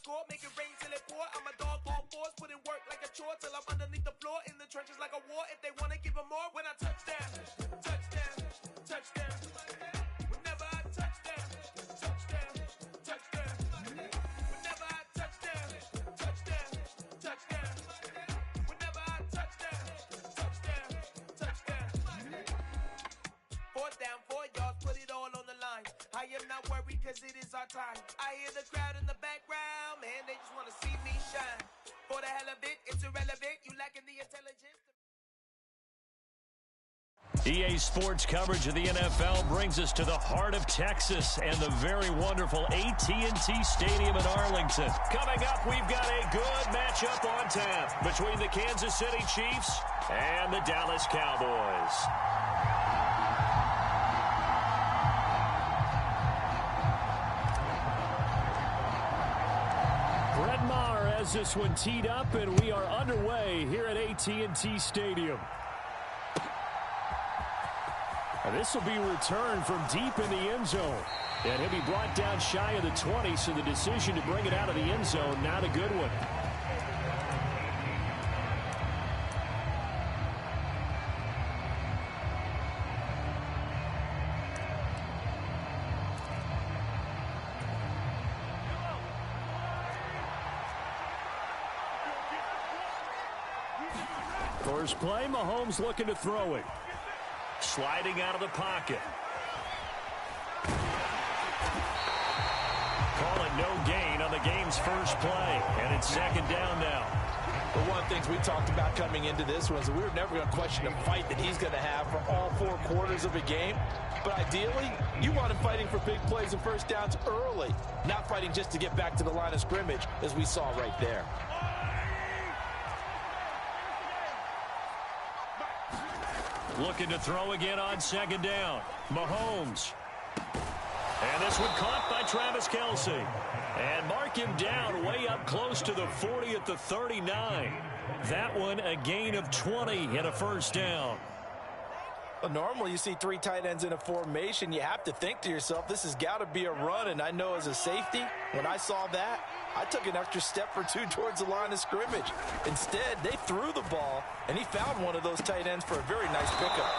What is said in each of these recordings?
score, make it rain till it pour. I'm a dog on force, put in work like a chore till I'm underneath the floor, in the trenches like a war. If they wanna give them more, when I touch down, touchdown, touchdown. Whenever I touch down, touchdown, touchdown. Whenever I touch down, touchdown, touchdown. Whenever I touch down, touchdown, touchdown. 4th down, 4 yards, put it all on the line. I am not worried cause it is our time. I hear the crowd in the background, man, they just wanna see me shine. For the hell of it, it's irrelevant, you lacking the intelligence. EA Sports coverage of the NFL brings us to the heart of Texas and the very wonderful AT&T Stadium in Arlington. Coming up, we've got a good matchup on tap between the Kansas City Chiefs and the Dallas Cowboys. Brett Maher has this one teed up, and we are underway here at AT&T Stadium. And this will be returned from deep in the end zone. And he'll be brought down shy of the 20, so the decision to bring it out of the end zone, not a good one. First play, Mahomes looking to throw it. Sliding out of the pocket. Call it no gain on the game's first play. And it's 2nd down now. Well, one of the things we talked about coming into this was that we were never going to question the fight that he's going to have for all 4 quarters of a game. But ideally, you want him fighting for big plays and first downs early, not fighting just to get back to the line of scrimmage, as we saw right there. Looking to throw again on 2nd down. Mahomes. And this one caught by Travis Kelce. And mark him down way up close to the 40 at the 39. That one a gain of 20 and a first down. Well, normally you see 3 tight ends in a formation. You have to think to yourself, this has got to be a run. And I know as a safety, when I saw that, I took an extra step or 2 towards the line of scrimmage. Instead, they threw the ball, and he found one of those tight ends for a very nice pickup.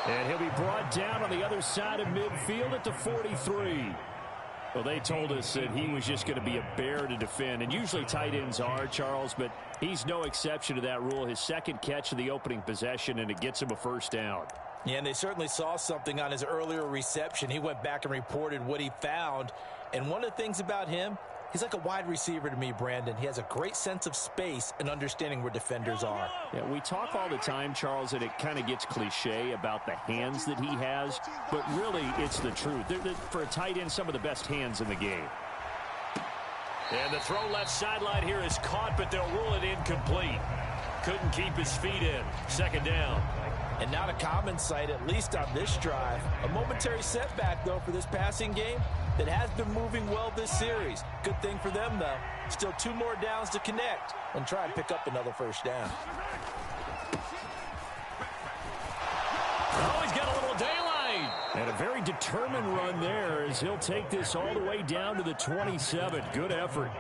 And he'll be brought down on the other side of midfield at the 43. Well, they told us that he was just going to be a bear to defend. And usually tight ends are, Charles, but he's no exception to that rule. His 2nd catch of the opening possession, and it gets him a first down. Yeah, and they certainly saw something on his earlier reception. He went back and reported what he found. And one of the things about him, he's like a wide receiver to me, Brandon. He has a great sense of space and understanding where defenders are. Yeah, we talk all the time, Charles, and it kind of gets cliche about the hands that he has, but really it's the truth. For a tight end, some of the best hands in the game. And the throw left sideline here is caught, but they'll rule it incomplete. Couldn't keep his feet in. 2nd down. And not a common sight, at least on this drive. A momentary setback, though, for this passing game that has been moving well this series. Good thing for them, though. Still 2 more downs to connect and try and pick up another first down. Oh, he's got a little daylight. And a very determined run there as he'll take this all the way down to the 27. Good effort.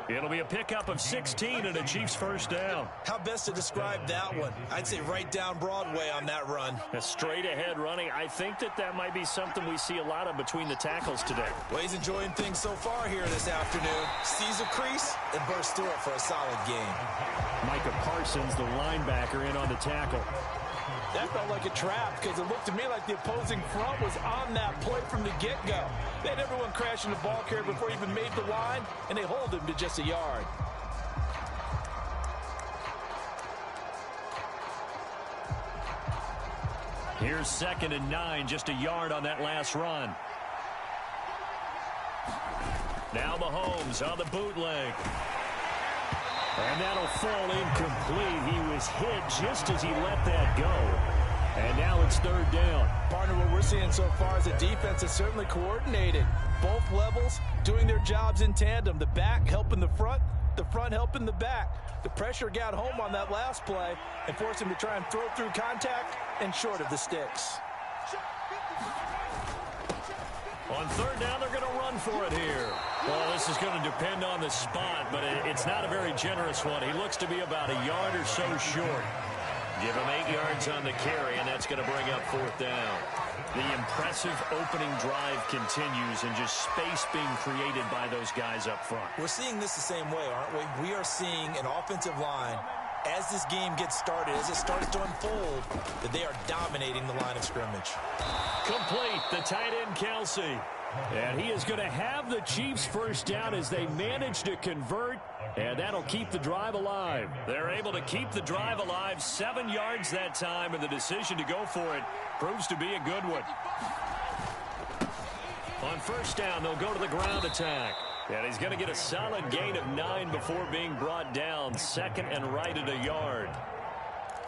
It'll be a pickup of 16 and a Chiefs first down. How best to describe that one? I'd say right down Broadway on that run. A straight ahead running. I think that might be something we see a lot of between the tackles today. Well, he's enjoying things so far here this afternoon. Sees a crease and bursts through it for a solid gain. Micah Parsons, the linebacker, in on the tackle. That felt like a trap because it looked to me like the opposing front was on that play from the get-go. They had everyone crashing the ball carrier before he even made the line, and they hold him to just a yard. Here's 2nd and 9, just a yard on that last run. Now Mahomes on the bootleg. And that'll fall incomplete. He was hit just as he let that go. And now it's 3rd down. Partner, what we're seeing so far is the defense is certainly coordinated. Both levels doing their jobs in tandem. The back helping the front helping the back. The pressure got home on that last play and forced him to try and throw through contact and short of the sticks. On 3rd down, they're going to run for it here. Well, this is going to depend on the spot, but it's not a very generous one. He looks to be about a yard or so short. Give him 8 yards on the carry, and that's going to bring up 4th down. The impressive opening drive continues, and just space being created by those guys up front. We're seeing this the same way, aren't we? We are seeing an offensive line, as this game gets started, as it starts to unfold, that they are dominating the line of scrimmage. Complete, the tight end Kelsey. And he is going to have the Chiefs first down as they manage to convert, and that'll keep the drive alive. They're able to keep the drive alive, 7 yards that time, and the decision to go for it proves to be a good one. On first down, they'll go to the ground attack. And he's going to get a solid gain of 9 before being brought down, 2nd and right at a yard.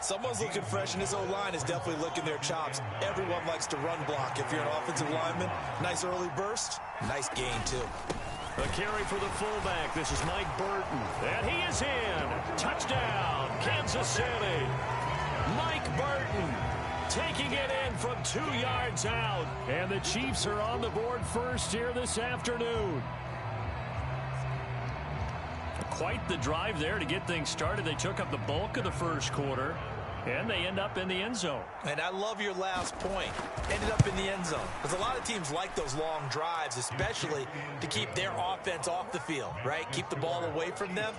Someone's looking fresh, and his O-line is definitely licking their chops. Everyone likes to run block. If you're an offensive lineman, nice early burst, nice gain, too. A carry for the fullback. This is Mike Burton. And he is in. Touchdown, Kansas City. Mike Burton taking it in from 2 yards out. And the Chiefs are on the board first here this afternoon. Quite the drive there to get things started. They took up the bulk of the first quarter, and they end up in the end zone. And I love your last point. Ended up in the end zone. Because a lot of teams like those long drives, especially to keep their offense off the field, right? Keep the ball away from them.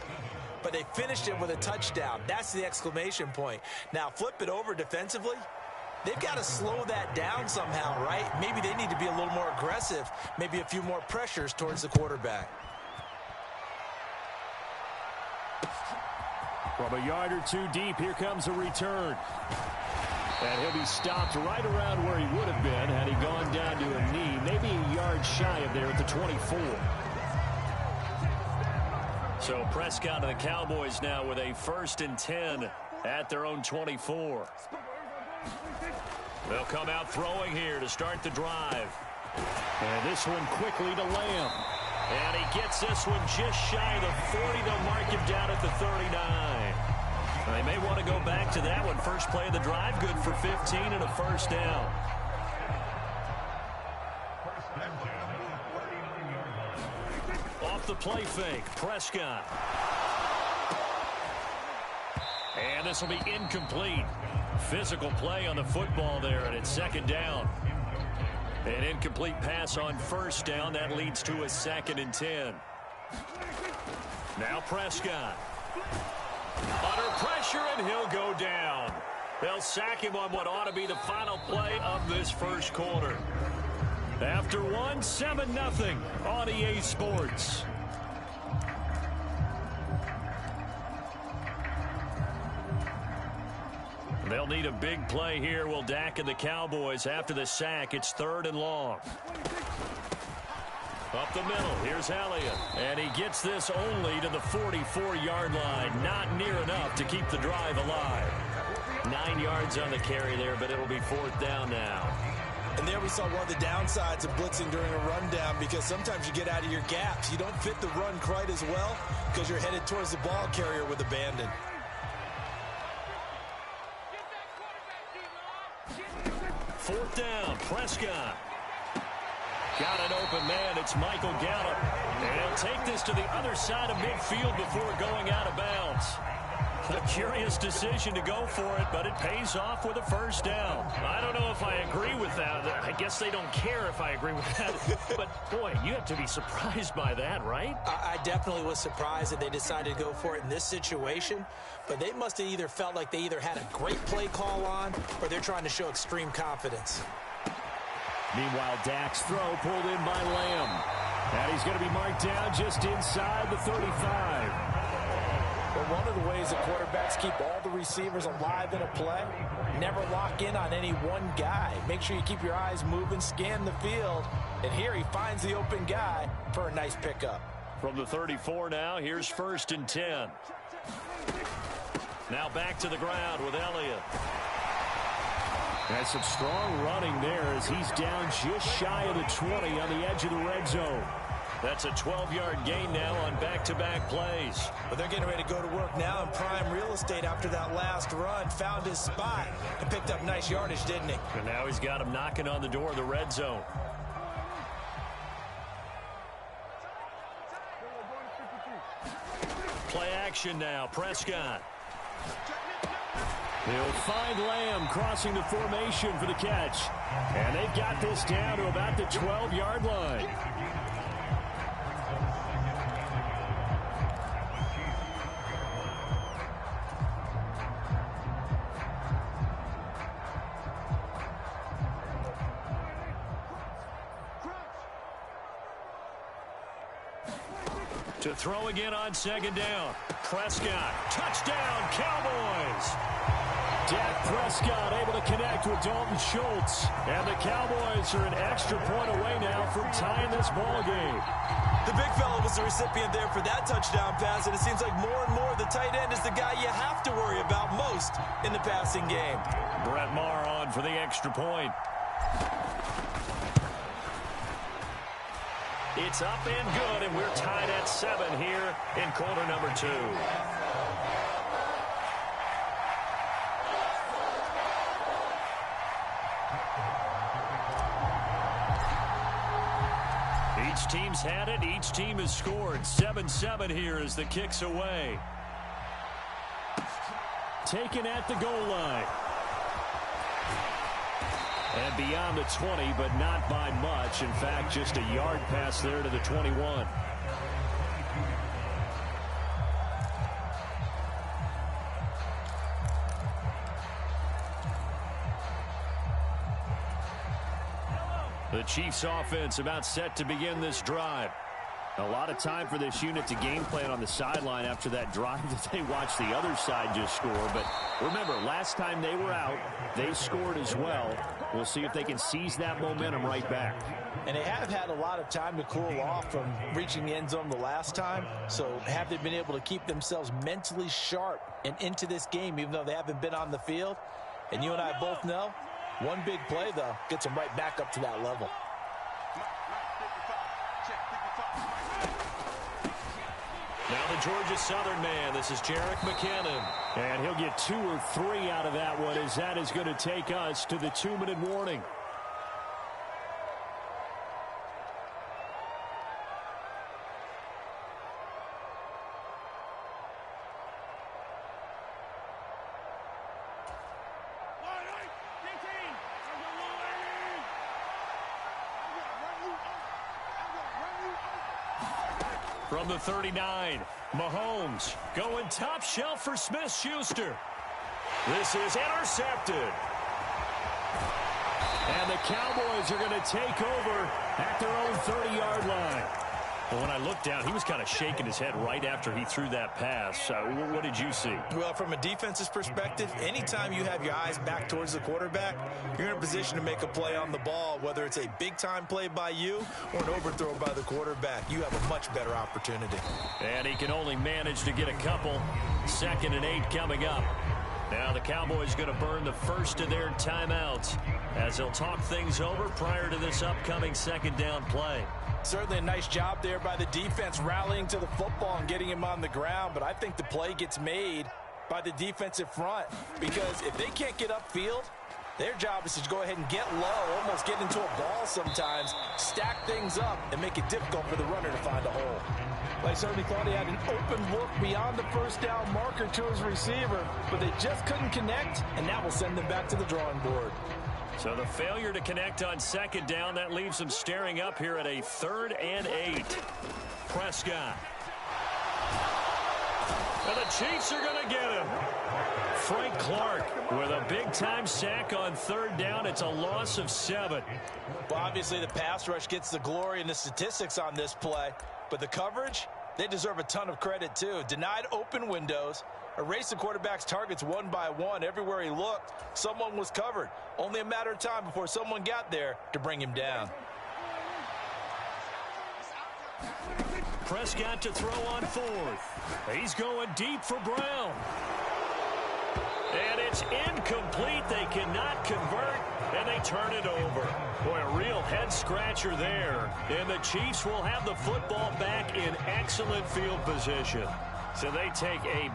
But they finished it with a touchdown. That's the exclamation point. Now, flip it over defensively. They've got to slow that down somehow, right? Maybe they need to be a little more aggressive. Maybe a few more pressures towards the quarterback. From a yard or 2 deep, here comes a return. And he'll be stopped right around where he would have been had he gone down to a knee, maybe a yard shy of there at the 24. So Prescott and the Cowboys now with a 1st and 10 at their own 24. They'll come out throwing here to start the drive. And this one quickly to Lamb. And he gets this one just shy of the 40. They'll mark him down at the 39. They may want to go back to that one. First play of the drive, good for 15 and a 1st down. Off the play fake, Prescott. And this will be incomplete. Physical play on the football there, and it's 2nd down. An incomplete pass on 1st down. That leads to a 2nd and 10. Now Prescott. Under pressure, and he'll go down. They'll sack him on what ought to be the final play of this first quarter. After one, 7-0 on EA Sports. They'll need a big play here. Will Dak and the Cowboys after the sack. It's 3rd and long. Up the middle, here's Elliott. And he gets this only to the 44-yard line. Not near enough to keep the drive alive. 9 yards on the carry there, but it'll be 4th down now. And there we saw one of the downsides of blitzing during a rundown, because sometimes you get out of your gaps. You don't fit the run quite as well because you're headed towards the ball carrier with abandon. 4th down, Prescott. Got an open man. It's Michael Gallup. And he'll take this to the other side of midfield before going out of bounds. A curious decision to go for it, but it pays off with a 1st down. I don't know if I agree with that. I guess they don't care if I agree with that. But, boy, you have to be surprised by that, right? I definitely was surprised that they decided to go for it in this situation. But they must have either felt like they either had a great play call on, or they're trying to show extreme confidence. Meanwhile, Dak's throw pulled in by Lamb. And he's going to be marked down just inside the 35. But one of the ways that quarterbacks keep all the receivers alive in a play, never lock in on any one guy. Make sure you keep your eyes moving, scan the field. And here he finds the open guy for a nice pickup. From the 34 now, here's 1st and 10. Now back to the ground with Elliott. That's some strong running there as he's down just shy of the 20 on the edge of the red zone. That's a 12-yard gain now on back-to-back plays. But they're getting ready to go to work now in prime real estate after that last run. Found his spot and picked up nice yardage, didn't he? And now he's got him knocking on the door of the red zone. Play action now. Prescott. He'll find Lamb crossing the formation for the catch. And they've got this down to about the 12-yard line. To throw again on second down. Prescott. Touchdown, Cowboys. Dak Prescott able to connect with Dalton Schultz. And the Cowboys are an extra point away now from tying this ball game. The big fella was the recipient there for that touchdown pass, and it seems like more and more the tight end is the guy you have to worry about most in the passing game. Brett Maher on for the extra point. It's up and good, and we're tied at 7 here in quarter number 2. Each team's had it. Each team has scored. 7-7 here as the kick's away. Taken at the goal line. And beyond the 20, but not by much. In fact, just a yard pass there to the 21. The Chiefs offense about set to begin this drive. A lot of time for this unit to game plan on the sideline after that drive that they watched the other side just score. But remember, last time they were out, they scored as well. We'll see if they can seize that momentum right back. And they have had a lot of time to cool off from reaching the end zone the last time. So have they been able to keep themselves mentally sharp and into this game, even though they haven't been on the field? And you and I both know, one big play, though, gets them right back up to that level. Now the Georgia Southern man. This is Jerick McKinnon. And he'll get 2 or 3 out of that one, as that is going to take us to the 2-minute warning. From the 39, Mahomes going top shelf for Smith-Schuster. This is intercepted. And the Cowboys are going to take over at their own 30-yard line. Well, when I looked down, he was kind of shaking his head right after he threw that pass. What did you see? Well, from a defense's perspective, anytime you have your eyes back towards the quarterback, you're in a position to make a play on the ball, whether it's a big-time play by you or an overthrow by the quarterback. You have a much better opportunity. And he can only manage to get a couple. 2nd and 8 coming up. Now the Cowboys going to burn the first of their timeouts as they'll talk things over prior to this upcoming second down play. Certainly a nice job there by the defense rallying to the football and getting him on the ground, but I think the play gets made by the defensive front, because if they can't get upfield, their job is to go ahead and get low, almost get into a ball sometimes, stack things up, and make it difficult for the runner to find a hole. Well, I certainly thought he had an open look beyond the first down marker to his receiver, but they just couldn't connect, and that will send them back to the drawing board. So the failure to connect on second down, that leaves them staring up here at a 3rd and 8. Prescott. And the Chiefs are going to get him. Frank Clark with a big-time sack on 3rd down. It's a loss of 7. Well, obviously the pass rush gets the glory and the statistics on this play, but the coverage, they deserve a ton of credit too. Denied open windows, erased the quarterback's targets one by one. Everywhere he looked, someone was covered. Only a matter of time before someone got there to bring him down. Prescott to throw on 4th. He's going deep for Brown. And it's incomplete. They cannot convert, and they turn it over. Boy, a real head-scratcher there. And the Chiefs will have the football back in excellent field position. So they take a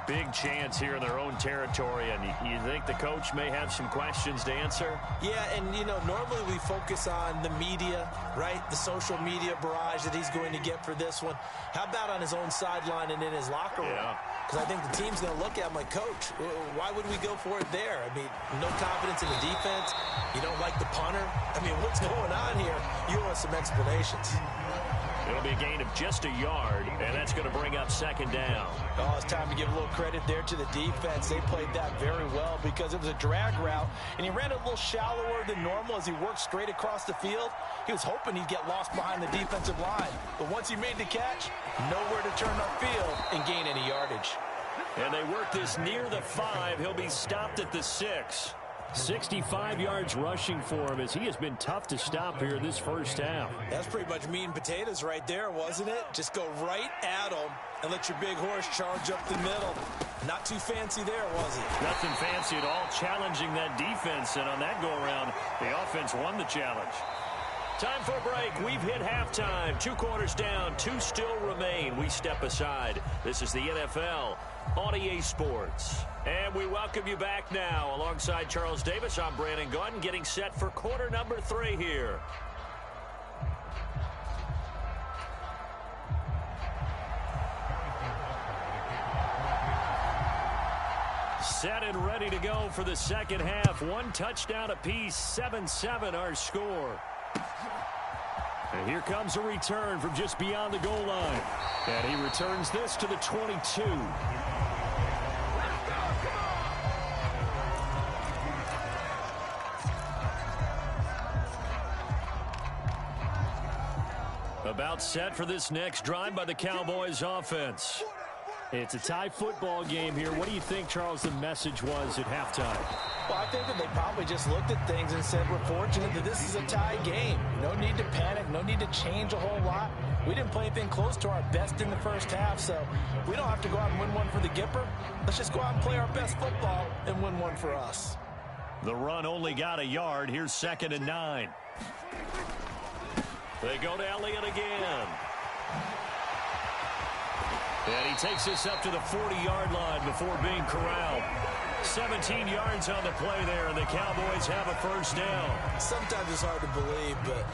big chance here in their own territory, and you think the coach may have some questions to answer? Yeah, and, normally we focus on the media, right? The social media barrage that he's going to get for this one. How about on his own sideline and in his locker room? Because I think the team's going to look at him like, Coach, why would we go for it there? I mean, no confidence in the defense. You don't like the punter. I mean, what's going on here? You want some explanations. It'll be a gain of just a yard, and that's going to bring up second down. Oh, it's time to give a little credit there to the defense. They played that very well because it was a drag route, and he ran a little shallower than normal as he worked straight across the field. He was hoping he'd get lost behind the defensive line, but once he made the catch, nowhere to turn upfield and gain any yardage. And they work this near the 5. He'll be stopped at the 6. 65 yards rushing for him as he has been tough to stop here this first half. That's pretty much meat and potatoes right there, wasn't it? Just go right at him and let your big horse charge up the middle. Not too fancy there, was it? Nothing fancy at all, challenging that defense, and on that go-around, the offense won the challenge. Time for a break. We've hit halftime. 2 quarters down, 2 still remain. We step aside. This is the NFL on EA Sports. And we welcome you back now. Alongside Charles Davis, I'm Brandon Gunn, getting set for quarter number 3 here. Set and ready to go for the second half. 1 touchdown apiece, 7-7 our score. And here comes a return from just beyond the goal line. And he returns this to the 22. About set for this next drive by the Cowboys offense. It's a tie football game here. What do you think, Charles, the message was at halftime? Well, I think that they probably just looked at things and said, we're fortunate that this is a tie game. No need to panic, no need to change a whole lot. We didn't play anything close to our best in the first half, so we don't have to go out and win one for the Gipper. Let's just go out and play our best football and win one for us. The run only got a yard. Here's 2nd and 9. They go to Elliott again. And he takes this up to the 40-yard line before being corralled. 17 yards on the play there, and the Cowboys have a first down. Sometimes it's hard to believe, but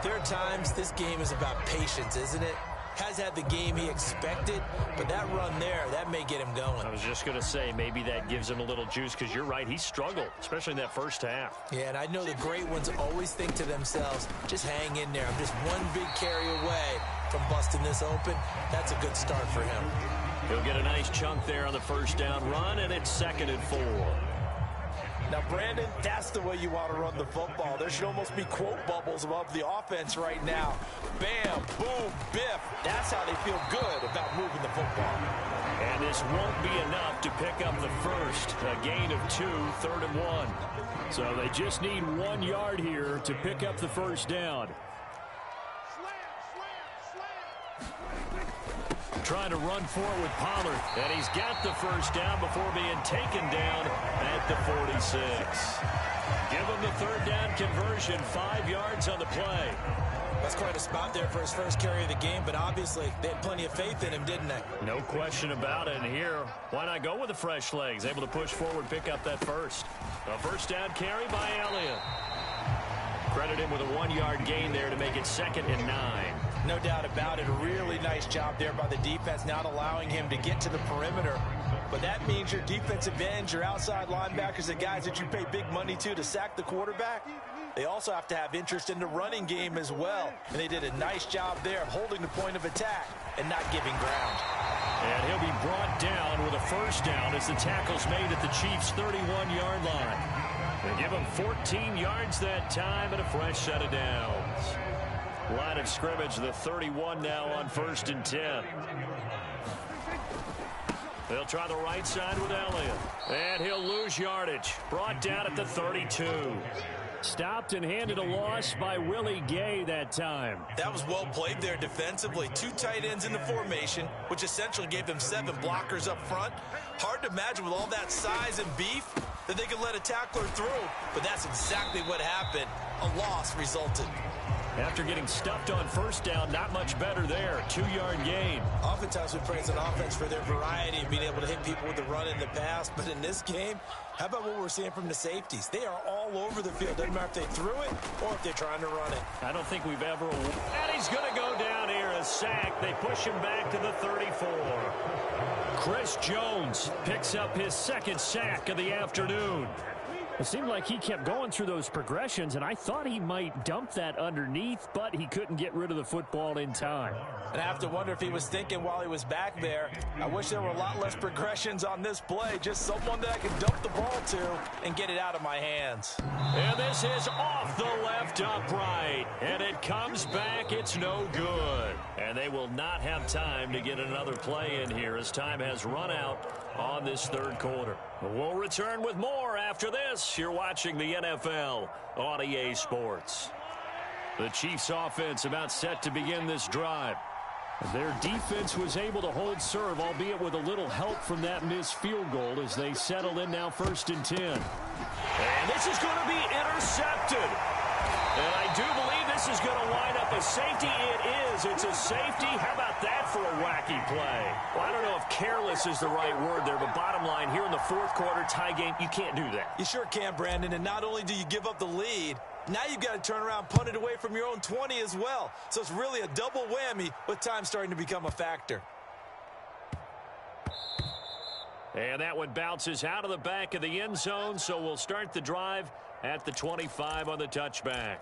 there are times this game is about patience, isn't it? Has had the game he expected, but that run there, that may get him going. I was just going to say, maybe that gives him a little juice, because you're right, he struggled, especially in that first half. Yeah, and I know the great ones always think to themselves, just hang in there. I'm just one big carry away from busting this open. That's a good start for him. He'll get a nice chunk there on the first down run, and it's 2nd and 4. Now, Brandon, that's the way you want to run the football. There should almost be quote bubbles above the offense right now. Bam, boom, biff. That's how they feel good about moving the football. And this won't be enough to pick up the first. A gain of 2, 3rd and 1. So they just need 1 yard here to pick up the first down. Trying to run forward with Pollard, and he's got the first down before being taken down at the 46. Give him the 3rd down conversion, 5 yards on the play. That's quite a spot there for his first carry of the game, but obviously they had plenty of faith in him, didn't they? No question about it. And here, why not go with the fresh legs? Able to push forward, pick up that first. A first down carry by Elliott. Credit him with a 1-yard gain there to make it 2nd and 9. No doubt about it. A really nice job there by the defense, not allowing him to get to the perimeter. But that means your defensive ends, your outside linebackers, the guys that you pay big money to sack the quarterback, they also have to have interest in the running game as well. And they did a nice job there of holding the point of attack and not giving ground. And he'll be brought down with a first down as the tackle's made at the Chiefs' 31-yard line. They give him 14 yards that time and a fresh set of downs. Line of scrimmage, the 31 now on 1st and 10. They'll try the right side with Elliott. And he'll lose yardage. Brought down at the 32. Stopped and handed a loss by Willie Gay that time. That was well played there defensively. 2 tight ends in the formation, which essentially gave them 7 blockers up front. Hard to imagine with all that size and beef that they could let a tackler through, but that's exactly what happened. A loss resulted. After getting stuffed on first down, not much better there. 2-yard gain. Oftentimes we praise an offense for their variety of being able to hit people with the run in the pass. But in this game, how about what we're seeing from the safeties? They are all over the field. Doesn't matter if they threw it or if they're trying to run it. I don't think we've ever... And he's going to go down here. A sack. They push him back to the 34. Chris Jones picks up his second sack of the afternoon. It seemed like he kept going through those progressions, and I thought he might dump that underneath, but he couldn't get rid of the football in time. And I have to wonder if he was thinking while he was back there, I wish there were a lot less progressions on this play, just someone that I could dump the ball to and get it out of my hands. And this is off the left upright, and it comes back. It's no good. And they will not have time to get another play in here as time has run out on this third quarter. We'll return with more after this. You're watching the NFL on EA Sports. The Chiefs offense about set to begin this drive. Their defense was able to hold serve, albeit with a little help from that missed field goal as they settle in now 1st and 10. And this is going to be intercepted. And I do believe this is going to wind up a safety. It is. It's a safety. How about that for a wacky play? Well, I don't know if careless is the right word there, but bottom line, here in the fourth quarter, tie game, you can't do that. You sure can, Brandon. And not only do you give up the lead, now you've got to turn around and punt it away from your own 20 as well. So it's really a double whammy with time starting to become a factor. And that one bounces out of the back of the end zone, so we'll start the drive at the 25 on the touchback.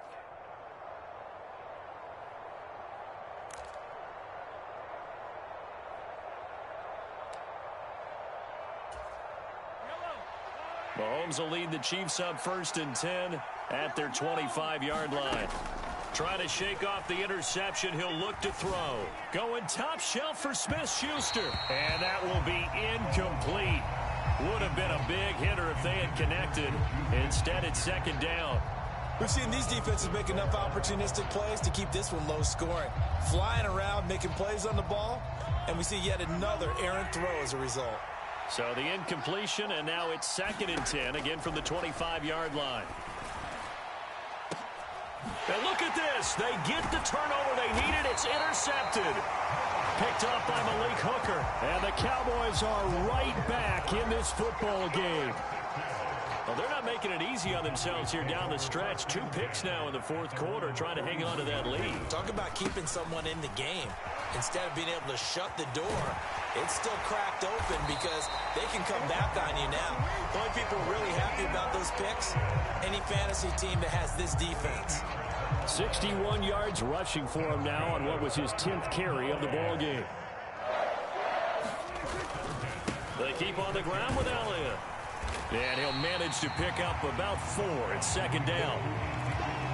Mahomes will lead the Chiefs up 1st and 10 at their 25-yard line. Trying to shake off the interception. He'll look to throw. Going top shelf for Smith-Schuster. And that will be incomplete. Would have been a big hitter if they had connected. Instead, it's 2nd down. We've seen these defenses make enough opportunistic plays to keep this one low scoring. Flying around, making plays on the ball, and we see yet another errant throw as a result. So the incompletion, and now it's 2nd and 10, again from the 25-yard line. And look at this. They get the turnover they needed. It's intercepted. Picked up by Malik Hooker. And the Cowboys are right back in this football game. Well, they're not making it easy on themselves here down the stretch. 2 picks now in the fourth quarter, trying to hang on to that lead. Talk about keeping someone in the game. Instead of being able to shut the door, it's still cracked open because they can come back on you now. The only people really happy about those picks, any fantasy team that has this defense. 61 yards rushing for him now on what was his 10th carry of the ball game. They keep on the ground with Elliott. And he'll manage to pick up about 4 at 2nd down.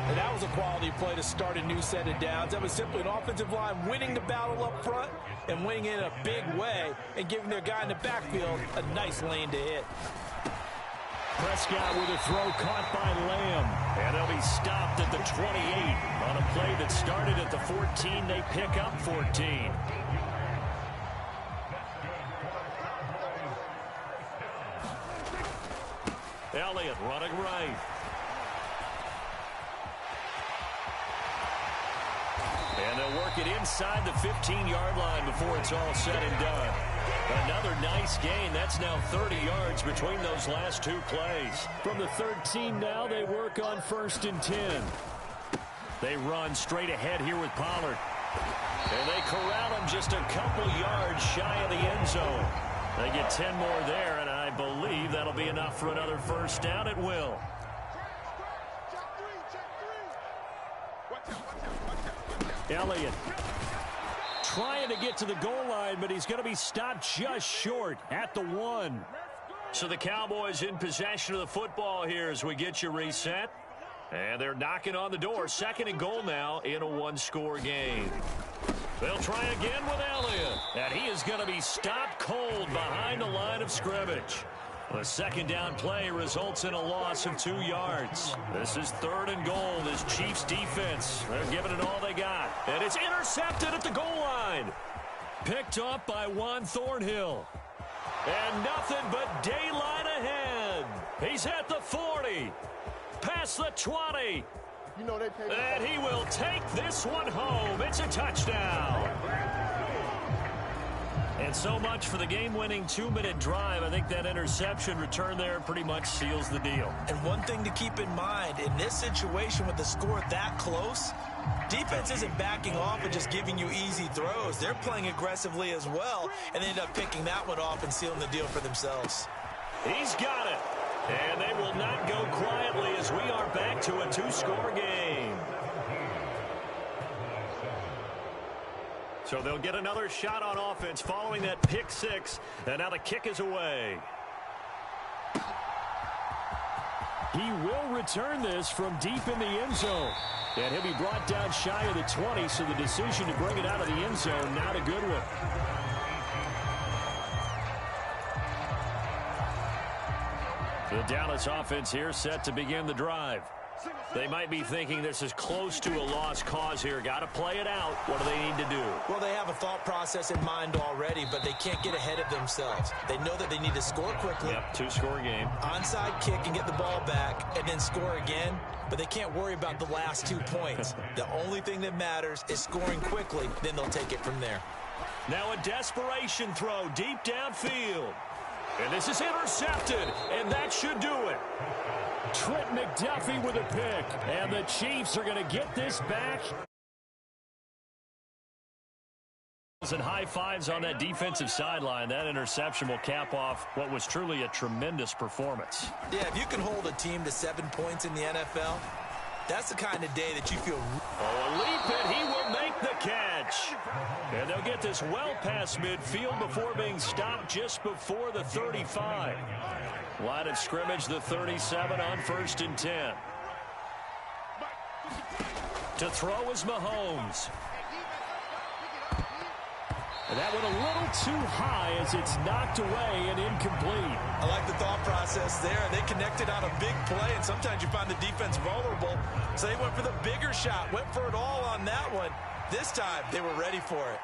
And that was a quality play to start a new set of downs. That was simply an offensive line winning the battle up front and winning it in a big way and giving their guy in the backfield a nice lane to hit. Prescott with a throw caught by Lamb. And they'll be stopped at the 28 on a play that started at the 14. They pick up 14. Elliott running right. And they'll work it inside the 15-yard line before it's all said and done. Another nice gain. That's now 30 yards between those last 2 plays. From the 13 now, they work on 1st and 10. They run straight ahead here with Pollard. And they corral him just a couple yards shy of the end zone. They get 10 more there, and I believe that'll be enough for another 1st down. It will. Elliott trying to get to the goal line, but he's going to be stopped just short at the 1. So the Cowboys in possession of the football here as we get you reset. And they're knocking on the door. 2nd and goal now in a 1-score game. They'll try again with Elliott. And he is going to be stopped cold behind the line of scrimmage. The 2nd down play results in a loss of 2 yards. This is 3rd and goal. This Chiefs defense, they're giving it all they got. And it's intercepted at the goal line. Picked up by Juan Thornhill. And nothing but daylight ahead. He's at the 40. Past the 20. And he will take this one home. It's a touchdown. And so much for the game-winning 2-minute drive. I think that interception return there pretty much seals the deal. And one thing to keep in mind, in this situation with the score that close, defense isn't backing off and just giving you easy throws. They're playing aggressively as well, and they end up picking that one off and sealing the deal for themselves. He's got it. And they will not go quietly as we are back to a 2-score game. So they'll get another shot on offense following that pick six. And now the kick is away. He will return this from deep in the end zone. And he'll be brought down shy of the 20, so the decision to bring it out of the end zone, not a good one. The Dallas offense here set to begin the drive. They might be thinking this is close to a lost cause here. Got to play it out. What do they need to do? Well, they have a thought process in mind already, but they can't get ahead of themselves. They know that they need to score quickly. Yep, 2-score game. Onside kick and get the ball back and then score again, but they can't worry about the last 2 points. The only thing that matters is scoring quickly, then they'll take it from there. Now a desperation throw deep downfield. And this is intercepted, and that should do it. Trent McDuffie with a pick, and the Chiefs are going to get this back. And high fives on that defensive sideline. That interception will cap off what was truly a tremendous performance. Yeah, if you can hold a team to 7 points in the NFL, that's the kind of day that you feel. Oh, a leap, and he will make the catch. And they'll get this well past midfield before being stopped just before the 35. Line of scrimmage, the 37 on 1st and 10. To throw is Mahomes. And that one a little too high as it's knocked away and incomplete. I like the thought process there. They connected on a big play, and sometimes you find the defense vulnerable. So they went for the bigger shot, went for it all on that one. This time, they were ready for it.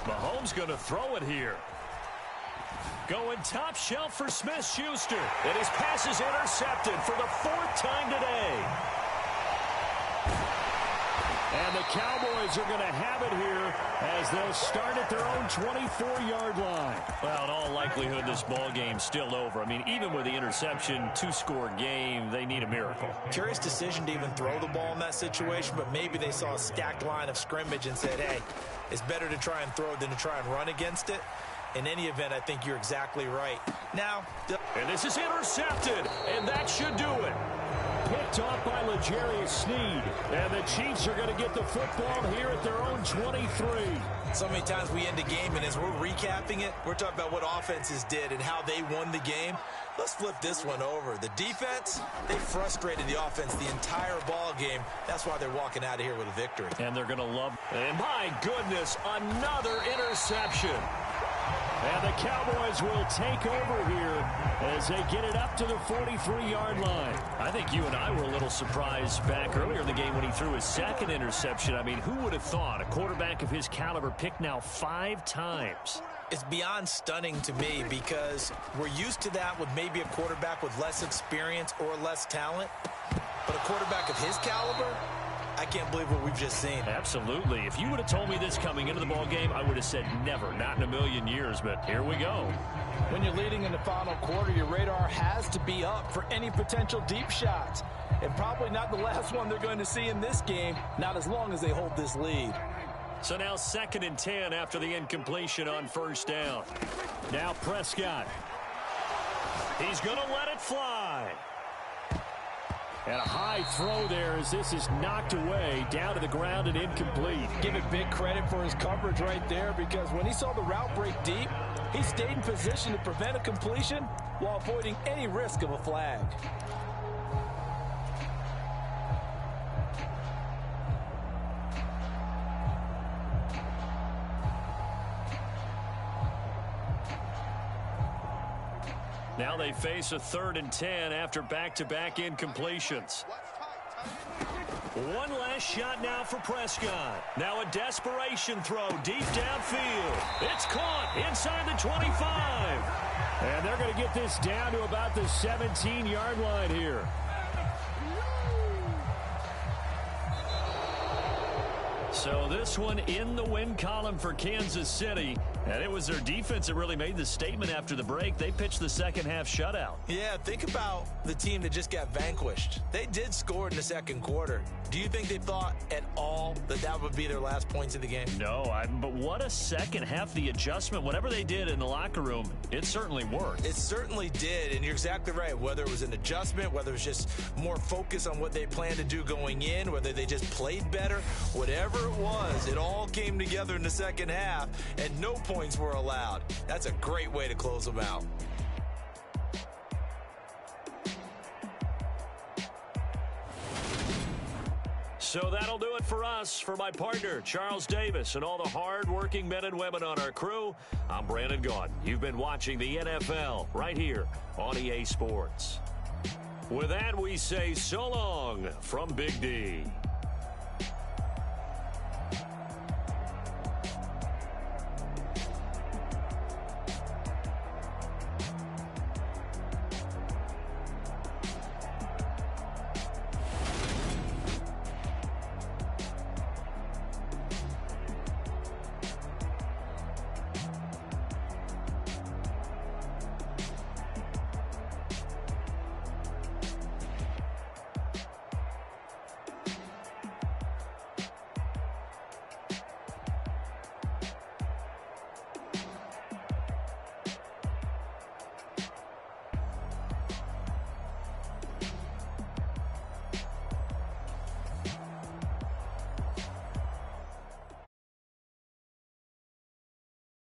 Mahomes going to throw it here. Going top shelf for Smith-Schuster. And his pass is intercepted for the 4th time today. And the Cowboys are going to have it here as they'll start at their own 24-yard line. Well, in all likelihood, this ball game's still over. I mean, even with the interception, 2-score game, they need a miracle. Curious decision to even throw the ball in that situation, but maybe they saw a stacked line of scrimmage and said, hey, it's better to try and throw than to try and run against it. In any event, I think you're exactly right. Now, and this is intercepted, and that should do it. Picked off by L'Jarius Sneed, and the Chiefs are going to get the football here at their own 23. So many times we end a game, and as we're recapping it, we're talking about what offenses did and how they won the game. Let's flip this one over. The defense, they frustrated the offense the entire ball game. That's why they're walking out of here with a victory. And they're going to love. And my goodness, another interception. And the Cowboys will take over here as they get it up to the 43-yard line. I think you and I were a little surprised back earlier in the game when he threw his 2nd interception. I mean, who would have thought a quarterback of his caliber picked now 5 times? It's beyond stunning to me because we're used to that with maybe a quarterback with less experience or less talent. But a quarterback of his caliber, I can't believe what we've just seen. Absolutely. If you would have told me this coming into the ball game, I would have said never, not in a million years, but here we go. When you're leading in the final quarter, your radar has to be up for any potential deep shots. And probably not the last one they're going to see in this game, not as long as they hold this lead. So now 2nd and 10 after the incompletion on 1st down. Now Prescott. He's going to let it fly. And a high throw there as this is knocked away down to the ground and incomplete. Give it big credit for his coverage right there because when he saw the route break deep, he stayed in position to prevent a completion while avoiding any risk of a flag. Now they face a 3rd and 10 after back-to-back incompletions. One last shot now for Prescott. Now a desperation throw deep downfield. It's caught inside the 25. And they're going to get this down to about the 17-yard line here. So this one in the win column for Kansas City. And it was their defense that really made the statement after the break. They pitched the second half shutout. Yeah, think about the team that just got vanquished. They did score in the second quarter. Do you think they thought at all that that would be their last points of the game? No, but what a second half. The adjustment, whatever they did in the locker room, it certainly worked. It certainly did, and you're exactly right. Whether it was an adjustment, whether it was just more focus on what they planned to do going in, whether they just played better, whatever it was, it all came together in the second half, and no points were allowed. That's a great way to close them out. So that'll do it for us. For my partner, Charles Davis, and all the hard-working men and women on our crew, I'm Brandon Gaudin. You've been watching the NFL right here on EA Sports. With that, we say so long from Big D.